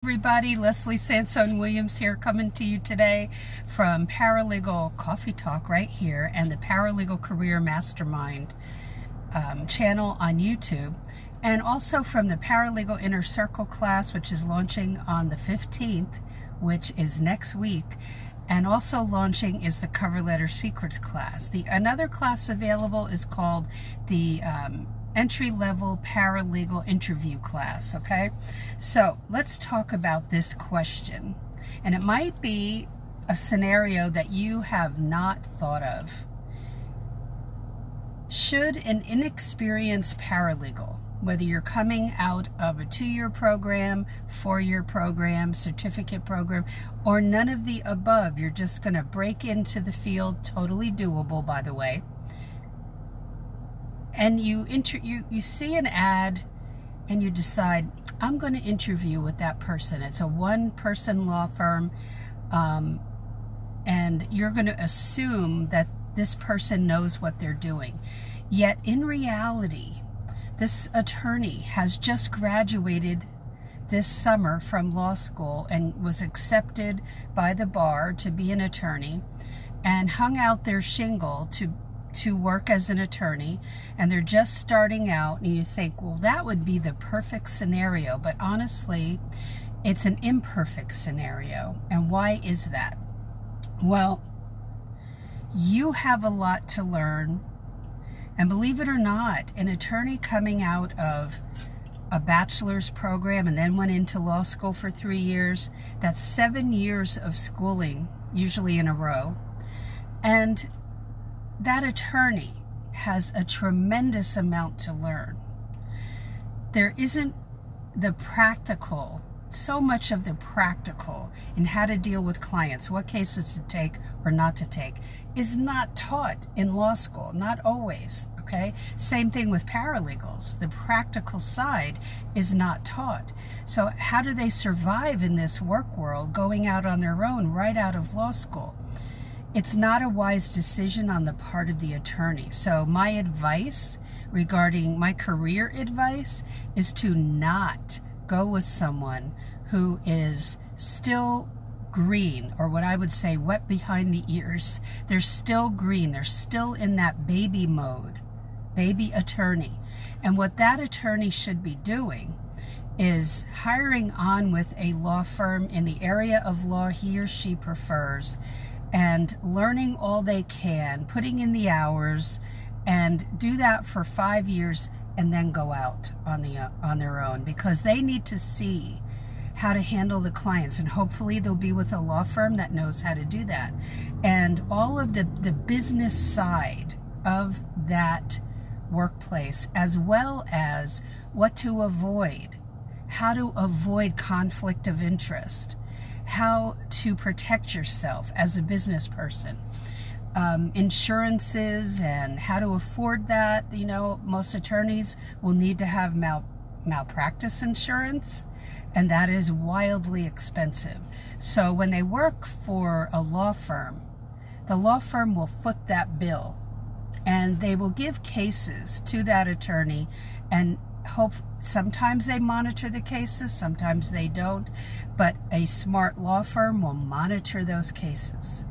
Everybody, Leslie Sansone Williams here, coming to you today from Paralegal Coffee Talk right here and the Paralegal Career Mastermind channel on YouTube, and also from the Paralegal Inner Circle class, which is launching on the 15th, which is next week, and also launching is the Cover Letter Secrets class. Another class available is called the entry-level paralegal interview class. Okay, so let's talk about this question, and it might be a scenario that you have not thought of. Should an inexperienced paralegal, whether you're coming out of a 2-year program, 4-year program, certificate program, or none of the above, you're just going to break into the field, totally doable, by the way, and you see an ad and you decide, I'm going to interview with that person. It's a one-person law firm, and you're going to assume that this person knows what they're doing. Yet in reality, this attorney has just graduated this summer from law school and was accepted by the bar to be an attorney and hung out their shingle to work as an attorney, and they're just starting out, and you think, well, that would be the perfect scenario. But honestly, it's an imperfect scenario. And why is that? Well, you have a lot to learn, and believe it or not, an attorney coming out of a bachelor's program and then went into law school for 3 years, that's 7 years of schooling, usually in a row. And that attorney has a tremendous amount to learn. There isn't the practical, so much of the practical in how to deal with clients, what cases to take or not to take, is not taught in law school, not always, okay? Same thing with paralegals. The practical side is not taught. So how do they survive in this work world going out on their own right out of law school? It's not a wise decision on the part of the attorney. So my advice regarding my career advice is to not go with someone who is still green, or what I would say wet behind the ears. They're still green. They're still in that baby mode, baby attorney. And what that attorney should be doing is hiring on with a law firm in the area of law he or she prefers, and learning all they can, putting in the hours, and do that for 5 years, and then go out on their own, because they need to see how to handle the clients, and hopefully they'll be with a law firm that knows how to do that. And all of the business side of that workplace, as well as what to avoid, how to avoid conflict of interest, how to protect yourself as a business person, insurances and how to afford that. You know, most attorneys will need to have malpractice insurance, and that is wildly expensive. So when they work for a law firm, the law firm will foot that bill, and they will give cases to that attorney, and sometimes they monitor the cases, sometimes they don't, but a smart law firm will monitor those cases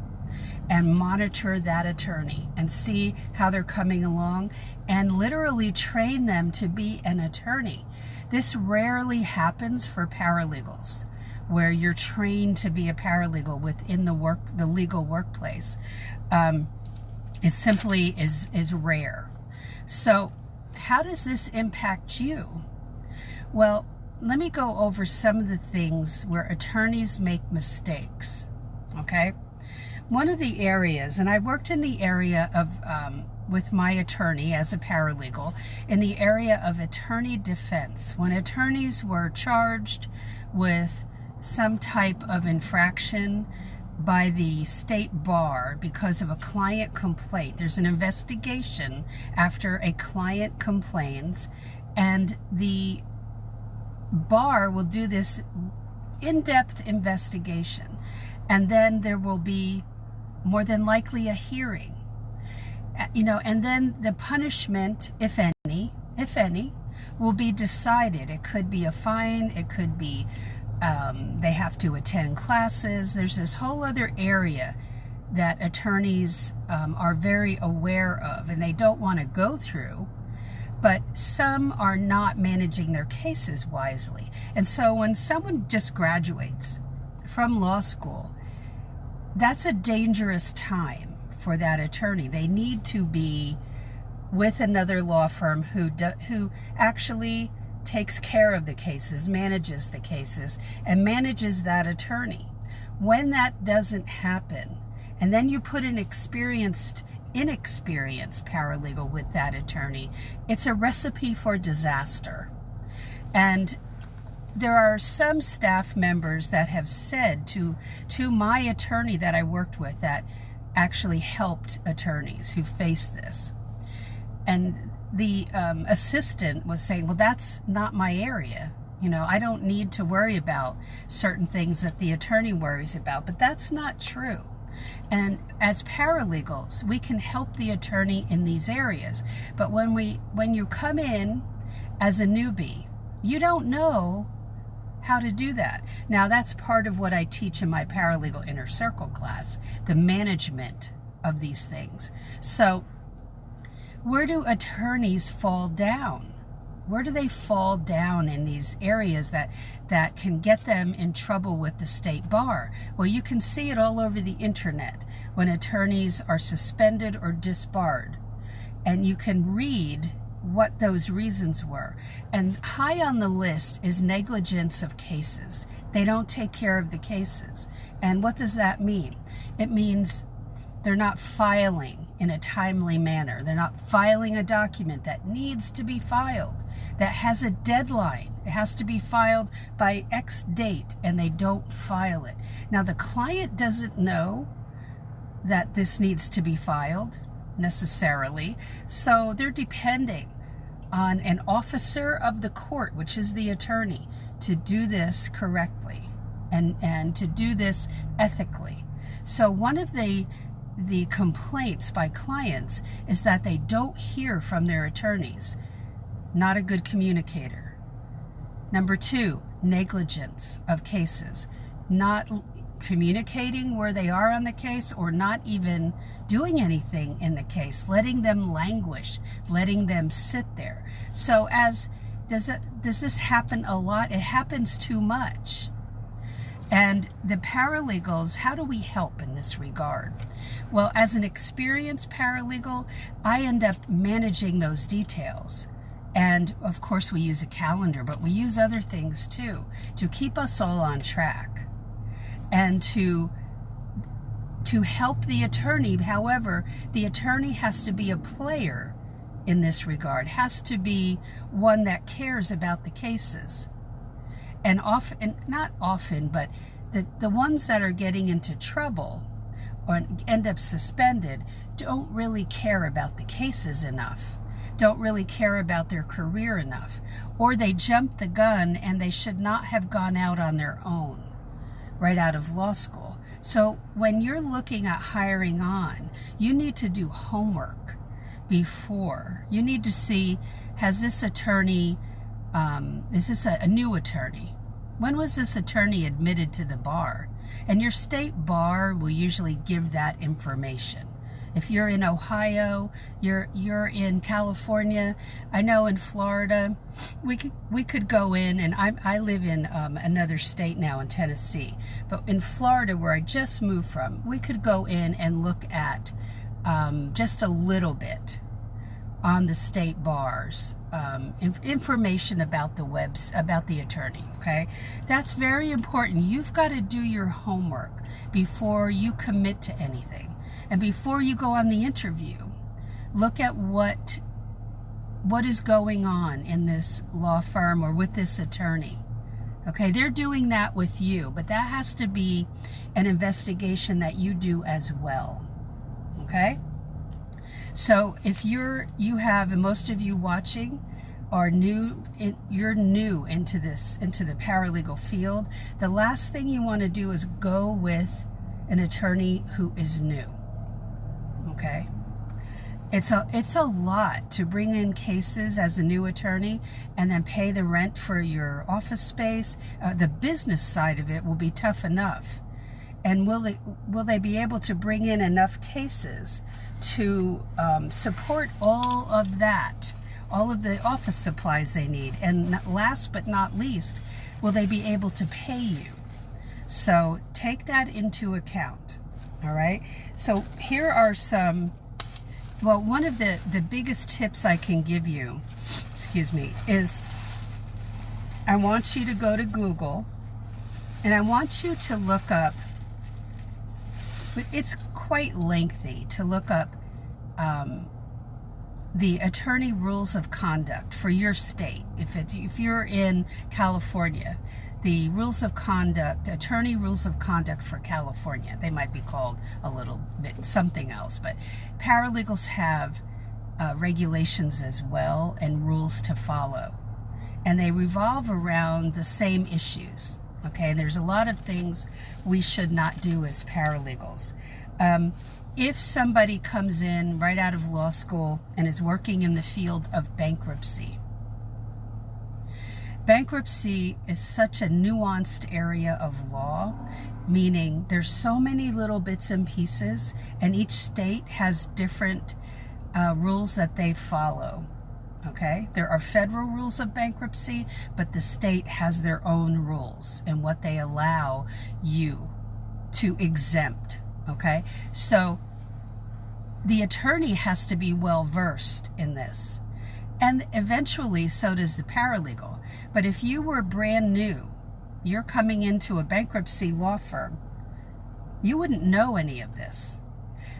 and monitor that attorney and see how they're coming along, and literally train them to be an attorney. This rarely happens for paralegals, where you're trained to be a paralegal within the legal workplace. It simply is rare. So how does this impact you? Well, let me go over some of the things where attorneys make mistakes, okay? One of the areas, and I worked in the area of, with my attorney as a paralegal, in the area of attorney defense. When attorneys were charged with some type of infraction by the state bar because of a client complaint, there's an investigation after a client complains, and the bar will do this in-depth investigation, and then there will be more than likely a hearing, and then the punishment, if any, will be decided. It could be a fine, it could be They have to attend classes. There's this whole other area that attorneys are very aware of and they don't want to go through, but some are not managing their cases wisely. And so when someone just graduates from law school, that's a dangerous time for that attorney. They need to be with another law firm who actually takes care of the cases, manages the cases, and manages that attorney. When that doesn't happen, and then you put an inexperienced paralegal with that attorney, it's a recipe for disaster. And there are some staff members that have said to my attorney that I worked with that actually helped attorneys who faced this. And the assistant was saying, well, that's not my area. You know, I don't need to worry about certain things that the attorney worries about, but that's not true. And as paralegals, we can help the attorney in these areas. But when you come in as a newbie, you don't know how to do that. Now, that's part of what I teach in my Paralegal Inner Circle class, the management of these things. So where do attorneys fall down? Where do they fall down in these areas that can get them in trouble with the state bar? Well, you can see it all over the internet when attorneys are suspended or disbarred. And you can read what those reasons were. And high on the list is negligence of cases. They don't take care of the cases. And what does that mean? It means they're not filing in a timely manner. They're not filing a document that needs to be filed, that has a deadline. It has to be filed by X date, and they don't file it. Now, the client doesn't know that this needs to be filed necessarily, so they're depending on an officer of the court, which is the attorney, to do this correctly and to do this ethically. So one of the complaints by clients is that they don't hear from their attorneys. Not a good communicator. Number 2, negligence of cases. Not communicating where they are on the case, or not even doing anything in the case, letting them languish, letting them sit there. So does this happen a lot? It happens too much. And the paralegals, how do we help in this regard? Well, as an experienced paralegal, I end up managing those details. And of course we use a calendar, but we use other things too, to keep us all on track and to help the attorney. However, the attorney has to be a player in this regard, has to be one that cares about the cases. And not often, but the ones that are getting into trouble or end up suspended don't really care about the cases enough, don't really care about their career enough, or they jump the gun and they should not have gone out on their own right out of law school. So when you're looking at hiring on, you need to do homework before. You need to see, has this attorney, is this a new attorney? When was this attorney admitted to the bar? And your state bar will usually give that information. If you're in Ohio, you're in California. I know in Florida, we could go in, and I live in another state now, in Tennessee. But in Florida, where I just moved from, we could go in and look at just a little bit on the state bars, information about about the attorney. Okay, that's very important. You've got to do your homework before you commit to anything. And before you go on the interview, look at what is going on in this law firm or with this attorney. Okay, they're doing that with you, but that has to be an investigation that you do as well. Okay? So if and most of you watching are you're new into the paralegal field, the last thing you want to do is go with an attorney who is new. Okay? It's a lot to bring in cases as a new attorney and then pay the rent for your office space. The business side of it will be tough enough. And will they be able to bring in enough cases to support all of that, all of the office supplies they need? And last but not least, will they be able to pay you? So take that into account, all right? So here are some, well, one of the biggest tips I can give you, is I want you to go to Google and I want you to look up, but it's quite lengthy to look up the attorney rules of conduct for your state. If you're in California, the rules of conduct, attorney rules of conduct for California, they might be called a little bit something else, but paralegals have regulations as well and rules to follow, and they revolve around the same issues. Okay, there's a lot of things we should not do as paralegals. If somebody comes in right out of law school and is working in the field of bankruptcy, bankruptcy is such a nuanced area of law, meaning there's so many little bits and pieces, and each state has different rules that they follow. Okay, there are federal rules of bankruptcy, but the state has their own rules and what they allow you to exempt. Okay, so the attorney has to be well versed in this, and eventually so does the paralegal. But if you were brand new, you're coming into a bankruptcy law firm, you wouldn't know any of this.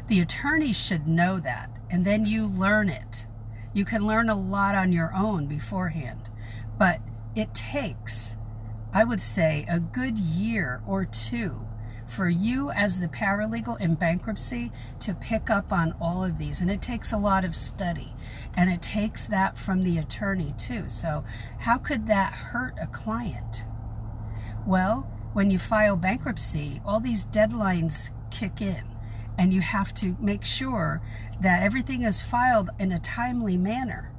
The attorney should know that, and then you learn it. You can learn a lot on your own beforehand, but it takes, I would say, a good year or two for you as the paralegal in bankruptcy to pick up on all of these. And it takes a lot of study, and it takes that from the attorney too. So how could that hurt a client? Well, when you file bankruptcy, all these deadlines kick in, and you have to make sure that everything is filed in a timely manner.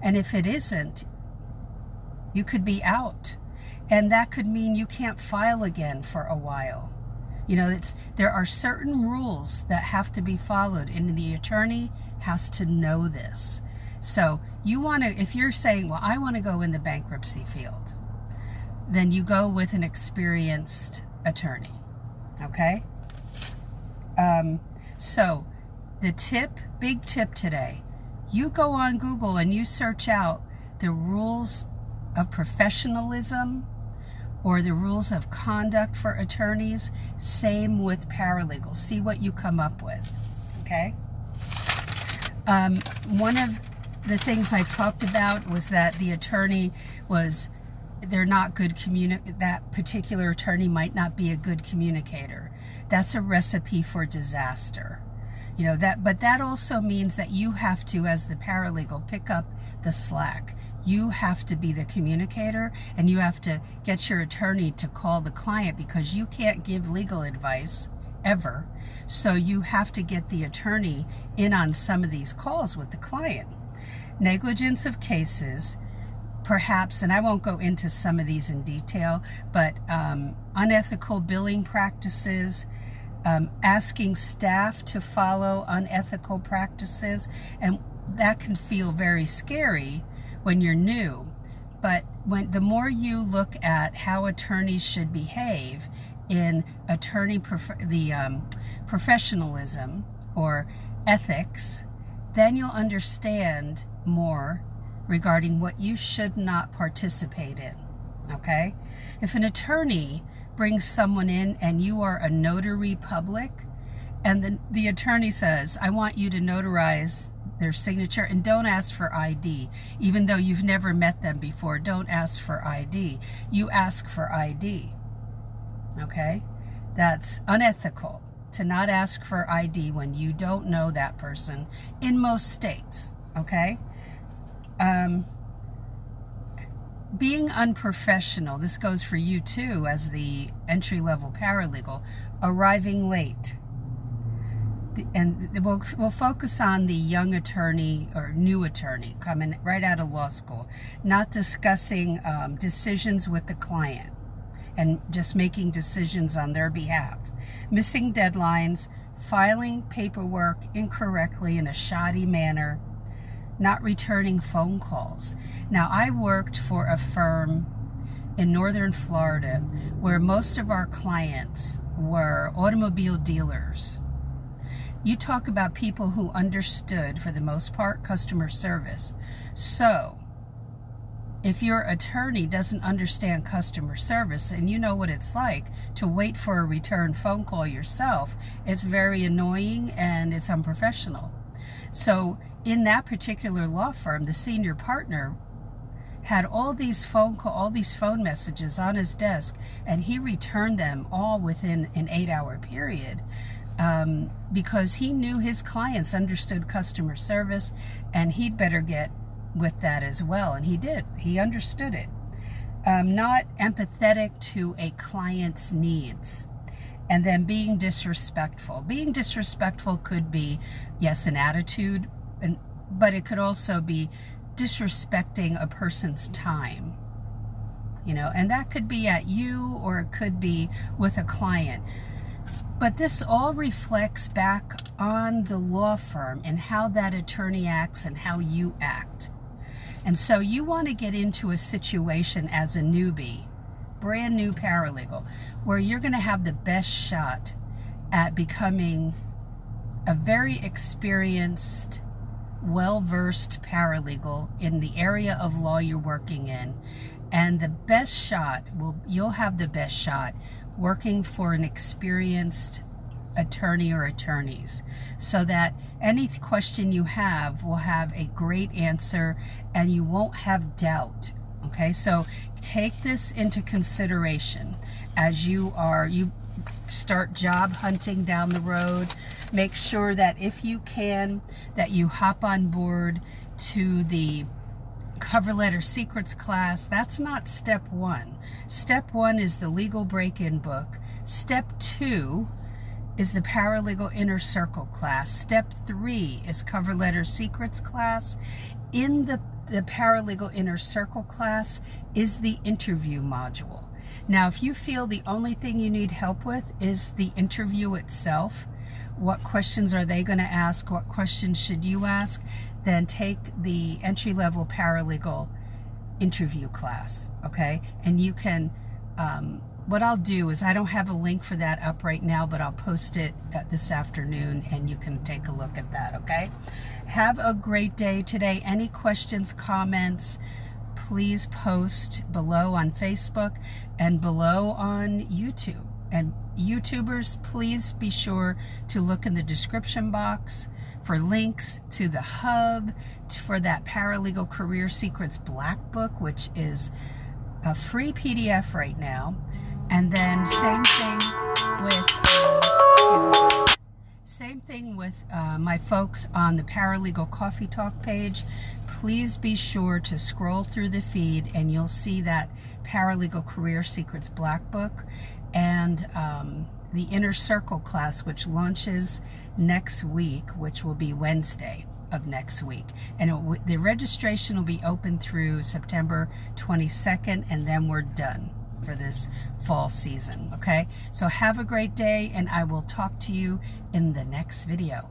And if it isn't, you could be out. And that could mean you can't file again for a while. You know, there are certain rules that have to be followed, and the attorney has to know this. So you want to, if you're saying, well, I want to go in the bankruptcy field, then you go with an experienced attorney, okay? So the big tip today, you go on Google and you search out the rules of professionalism or the rules of conduct for attorneys. Same with paralegals. See what you come up with, okay? One of the things I talked about was that the attorney they're not good that particular attorney might not be a good communicator. That's a recipe for disaster. You know, but that also means that you have to, as the paralegal, pick up the slack. You have to be the communicator, and you have to get your attorney to call the client, because you can't give legal advice ever. So you have to get the attorney in on some of these calls with the client. Negligence of cases, perhaps, and I won't go into some of these in detail, but unethical billing practices, asking staff to follow unethical practices, and that can feel very scary when you're new. But the more you look at how attorneys should behave in professionalism or ethics, then you'll understand more regarding what you should not participate in, okay? If an attorney brings someone in and you are a notary public, and the attorney says, I want you to notarize their signature, and don't ask for ID, even though you've never met them before, don't ask for ID. You ask for ID, okay? That's unethical to not ask for ID when you don't know that person in most states, okay? Being unprofessional, this goes for you too as the entry-level paralegal, arriving late. And we'll focus on the young attorney or new attorney coming right out of law school, not discussing decisions with the client and just making decisions on their behalf, missing deadlines, filing paperwork incorrectly in a shoddy manner, not returning phone calls. Now, I worked for a firm in northern Florida where most of our clients were automobile dealers. You talk about people who understood, for the most part, customer service. So, if your attorney doesn't understand customer service, and you know what it's like to wait for a return phone call yourself, it's very annoying and it's unprofessional. So, in that particular law firm, the senior partner had all these phone messages on his desk, and he returned them all within an 8-hour period. Because he knew his clients understood customer service, and he'd better get with that as well. And he did. He understood it. Not empathetic to a client's needs. And then being disrespectful. Being disrespectful could be, yes, an attitude, but it could also be disrespecting a person's time. And that could be at you, or it could be with a client. But this all reflects back on the law firm and how that attorney acts and how you act. And so you want to get into a situation as a newbie, brand new paralegal, where you're going to have the best shot at becoming a very experienced, well-versed paralegal in the area of law you're working in. And the best shot, you'll have the best shot working for an experienced attorney or attorneys, so that any question you have will have a great answer and you won't have doubt. Okay, so take this into consideration as you start job hunting down the road. Make sure that if you can, that you hop on board to the cover letter secrets class. That's not step 1. Step 1 is the legal break-in book. Step 2 is the paralegal inner circle class. Step 3 is cover letter secrets class. In the paralegal inner circle class is the interview module. Now, if you feel the only thing you need help with is the interview itself, what questions are they going to ask? What questions should you ask? Then take the entry-level paralegal interview class, okay? And you can, what I'll do is, I don't have a link for that up right now, but I'll post it this afternoon, and you can take a look at that, okay? Have a great day today. Any questions, comments, please post below on Facebook and below on YouTube. And YouTubers, please be sure to look in the description box for links to the hub, for that Paralegal Career Secrets Black Book, which is a free PDF right now. And then same thing with my folks on the Paralegal Coffee Talk page. Please be sure to scroll through the feed and you'll see that Paralegal Career Secrets Black Book and the Inner Circle class, which launches next week, which will be Wednesday of next week. And the registration will be open through September 22nd, and then we're done for this fall season, okay? So have a great day, and I will talk to you in the next video.